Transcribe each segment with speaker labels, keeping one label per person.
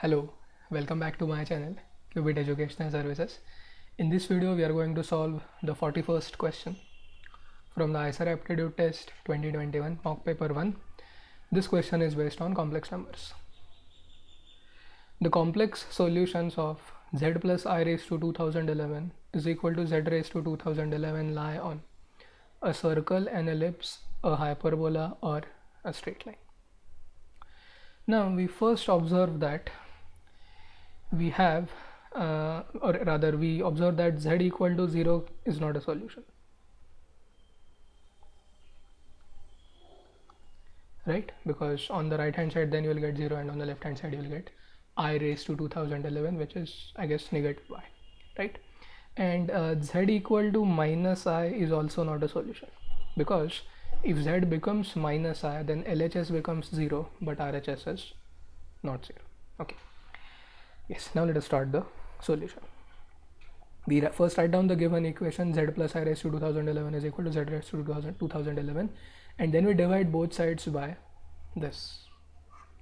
Speaker 1: Hello, welcome back to my channel, Qubit Educational Services. In this video, we are going to solve the 41st question from the IISER Aptitude Test 2021, mock paper 1. This question is based on complex numbers. The complex solutions of z plus I raised to 2011 is equal to z raised to 2011 lie on a circle, an ellipse, a hyperbola, or a straight line. Now we first observe that we have or rather we observe that z equal to 0 is not a solution, right? Because on the right hand side then you will get 0 and on the left hand side you will get I raised to 2011, which is I guess negative y, right? And z equal to minus I is also not a solution, because if z becomes minus I then LHS becomes 0 but RHS is not 0. Okay. Yes, now let us start the solution. We first write down the given equation z plus I raised to 2011 is equal to z raised to 2011, and then we divide both sides by this.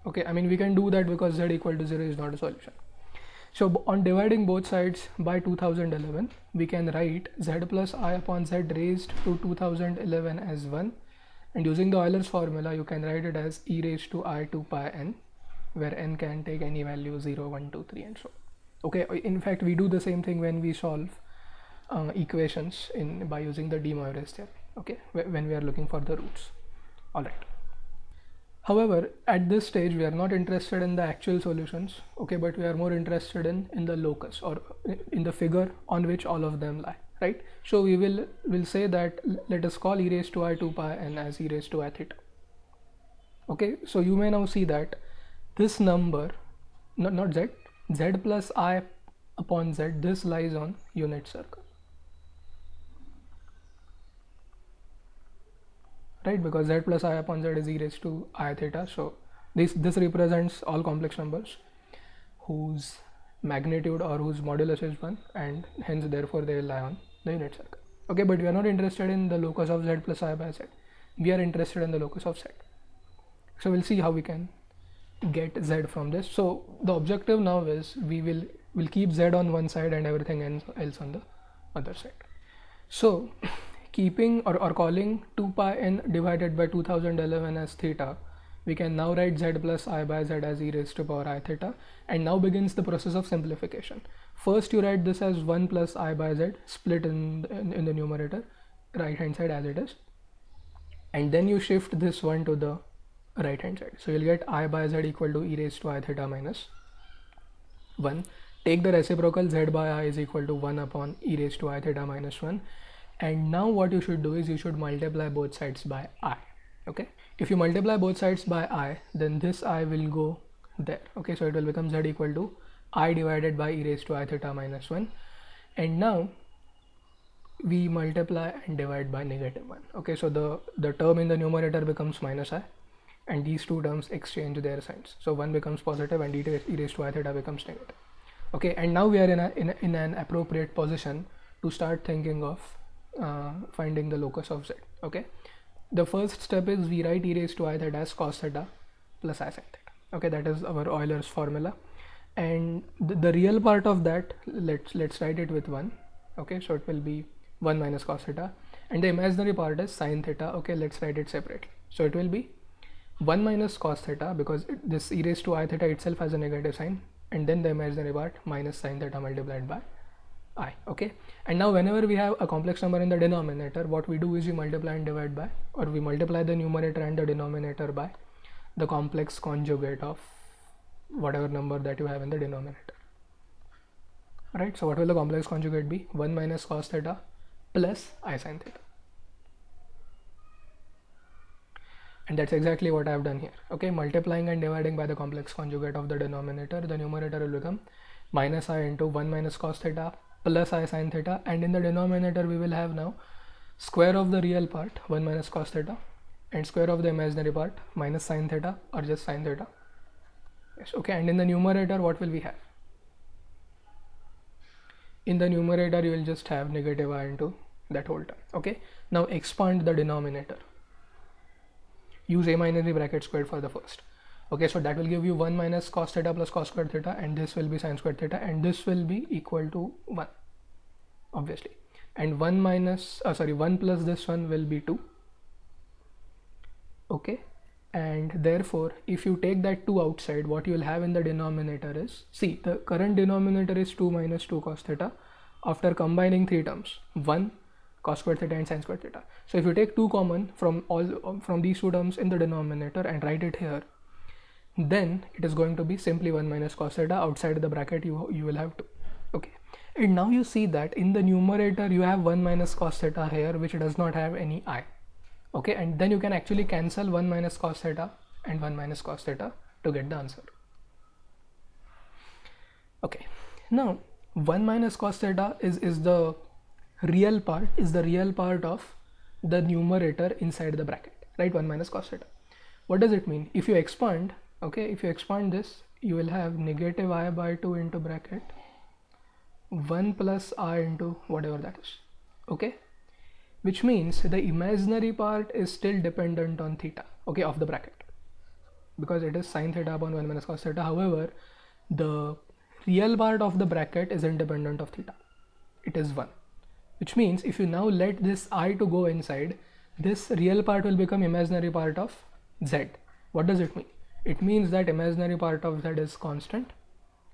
Speaker 1: Okay, I mean we can do that because z equal to 0 is not a solution. So on dividing both sides by 2011, we can write z plus I upon z raised to 2011 as 1, and using the Euler's formula you can write it as e raised to I 2 pi n, where n can take any value 0, 1, 2, 3 and so on. Okay, in fact we do the same thing when we solve equations by using the de Moivre's theorem, okay, when we are looking for the roots. Alright. However, at this stage we are not interested in the actual solutions, okay, but we are more interested in the locus, or in the figure on which all of them lie, right? So we will say that let us call e raised to I 2 pi n as e raised to I theta. Okay, so you may now see that this number, not z plus I upon z, this lies on unit circle, right? Because z plus I upon z is e raised to I theta. So this represents all complex numbers whose magnitude or whose modulus is 1, and hence therefore they will lie on the unit circle. Okay, but we are not interested in the locus of z plus I by z. We are interested in the locus of z. So we'll see how we can get z from this. So the objective now is we'll keep z on one side and everything else on the other side. So keeping or calling 2 pi n divided by 2011 as theta, we can now write z plus I by z as e raised to power I theta, and now begins the process of simplification. First you write this as 1 plus I by z split in the numerator, right hand side as it is, and then you shift this 1 to the right hand side. So you'll get I by z equal to e raised to I theta minus 1. Take the reciprocal, z by I is equal to 1 upon e raised to I theta minus 1. And now what you should do is you should multiply both sides by I. Okay, if you multiply both sides by I, then this I will go there. Okay, so it will become z equal to I divided by e raised to I theta minus 1. And now we multiply and divide by negative 1. Okay, so the term in the numerator becomes minus I, and these two terms exchange their signs. So 1 becomes positive and e raised to I theta becomes negative. Okay, and now we are in an appropriate position to start thinking of finding the locus of z. Okay, the first step is we write e raised to I theta as cos theta plus I sin theta. Okay, that is our Euler's formula, and the real part of that, let's write it with 1. Okay, so it will be 1 minus cos theta, and the imaginary part is sin theta. Okay, let's write it separately. So it will be 1 minus cos theta, because this e raised to I theta itself has a negative sign, and then the imaginary part minus sin theta multiplied by I. Okay, and now whenever we have a complex number in the denominator, what we do is we multiply and divide by, or we multiply the numerator and the denominator by the complex conjugate of whatever number that you have in the denominator. Alright, so what will the complex conjugate be? 1 minus cos theta plus I sin theta. And that's exactly what I have done here. Okay, multiplying and dividing by the complex conjugate of the denominator, the numerator will become minus I into 1 minus cos theta plus I sin theta, and in the denominator we will have now square of the real part 1 minus cos theta and square of the imaginary part minus sin theta, or just sin theta. Yes, okay, and in the numerator what will we have? In the numerator you will just have negative I into that whole term. Okay, now expand the denominator. Use a minus b bracket squared for the first. Okay, so that will give you 1 minus cos theta plus cos squared theta, and this will be sin squared theta, and this will be equal to 1, obviously. And 1 minus 1 plus this one will be 2. Okay, and therefore if you take that 2 outside, what you will have in the denominator is, see, the current denominator is 2 minus 2 cos theta after combining 3 terms, 1 cos squared theta and sin squared theta. So if you take 2 common from these 2 terms in the denominator and write it here, then it is going to be simply 1 minus cos theta. Outside the bracket you will have 2. Okay, and now you see that in the numerator you have 1 minus cos theta here, which does not have any I. Okay, and then you can actually cancel 1 minus cos theta and 1 minus cos theta to get the answer. Okay, now 1 minus cos theta is the real part of the numerator inside the bracket, right? 1 minus cos theta. What does it mean? If you expand, okay, if you expand this, you will have negative I by 2 into bracket 1 plus I into whatever that is. Okay, which means the imaginary part is still dependent on theta, okay, of the bracket, because it is sin theta upon 1 minus cos theta. However, the real part of the bracket is independent of theta, it is 1, which means if you now let this I to go inside, this real part will become imaginary part of z. What does it mean? It means that imaginary part of z is constant.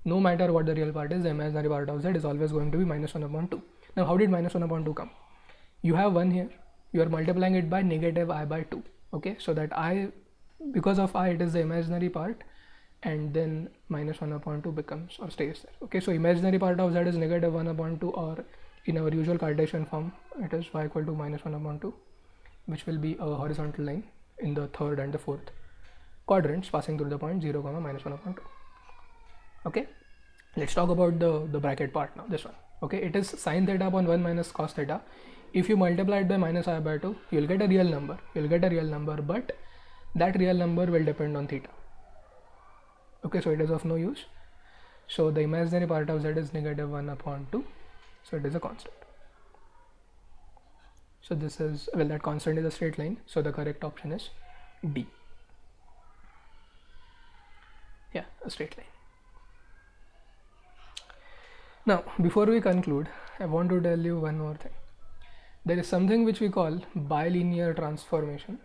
Speaker 1: No matter what the real part is, the imaginary part of z is always going to be minus 1 upon 2. Now how did minus 1 upon 2 come? You have 1 here, you are multiplying it by negative I by 2. Okay, so that I, because of I, it is the imaginary part, and then minus 1 upon 2 becomes or stays there. Okay, so imaginary part of z is negative 1 upon 2, or in our usual Cartesian form it is y equal to minus 1 upon 2, which will be a horizontal line in the third and the fourth quadrants passing through the point 0, minus 1 upon 2. Okay, let's talk about the bracket part now, this one. Okay, it is sin theta upon 1 minus cos theta. If you multiply it by minus I by 2, you will get a real number. But that real number will depend on theta. Okay, so it is of no use. So the imaginary part of z is negative 1 upon 2. So it is a constant. So this is, well, that constant is a straight line. So the correct option is D. Yeah, a straight line. Now, before we conclude, I want to tell you one more thing. There is something which we call bilinear transformation.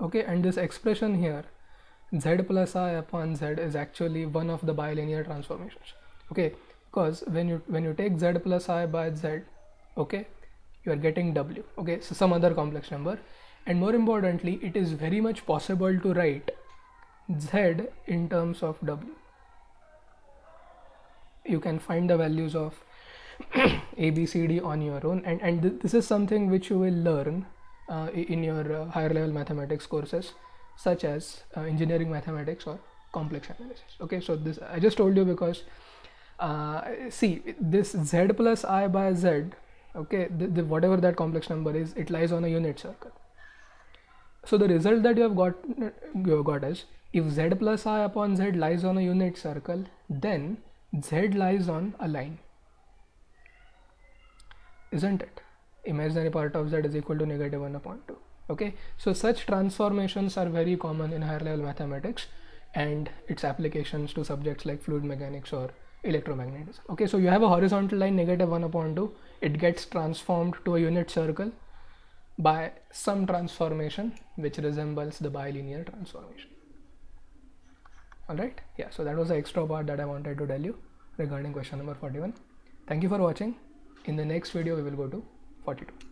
Speaker 1: Okay, and this expression here, z plus I upon z, is actually one of the bilinear transformations. Okay, because when you take z plus I by z, okay, you are getting w. Okay, so some other complex number, and more importantly, it is very much possible to write z in terms of w. You can find the values of a, b, c, d on your own, and this is something which you will learn in your higher level mathematics courses, such as engineering mathematics or complex analysis. Okay, so this I just told you because see, this z plus I by z, okay, whatever that complex number is, it lies on a unit circle. So the result that you have got is, if z plus I upon z lies on a unit circle, then z lies on a line, isn't it? Imaginary part of z is equal to negative 1 upon 2. Okay, so such transformations are very common in higher level mathematics and its applications to subjects like fluid mechanics or electromagnetism. Okay, so you have a horizontal line negative 1 upon 2, it gets transformed to a unit circle by some transformation which resembles the bilinear transformation. Alright, yeah, so that was the extra part that I wanted to tell you regarding question number 41. Thank you for watching. In the next video we will go to 42.